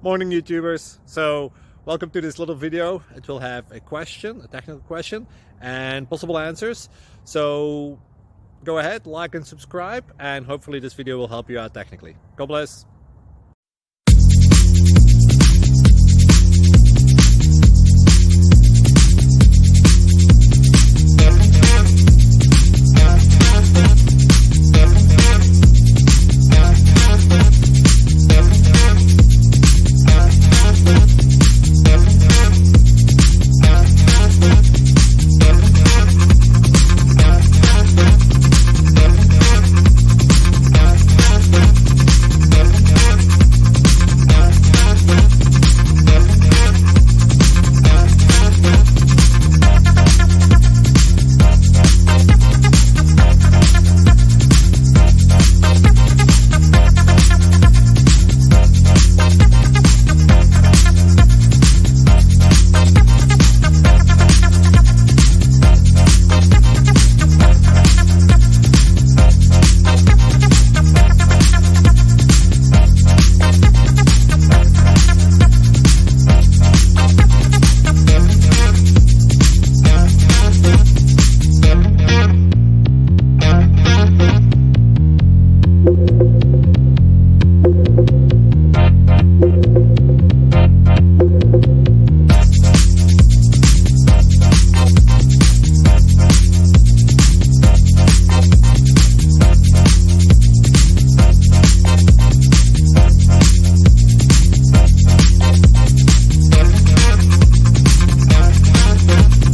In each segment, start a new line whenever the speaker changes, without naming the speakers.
Morning, YouTubers. So welcome to this little video. It will have a question, a technical question, and possible answers. So go ahead, like and subscribe, and hopefully this video will help you out technically. God bless.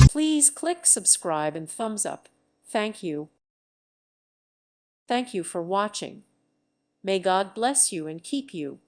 Please click subscribe and thumbs up. Thank you. Thank you for watching. May God bless you and keep you.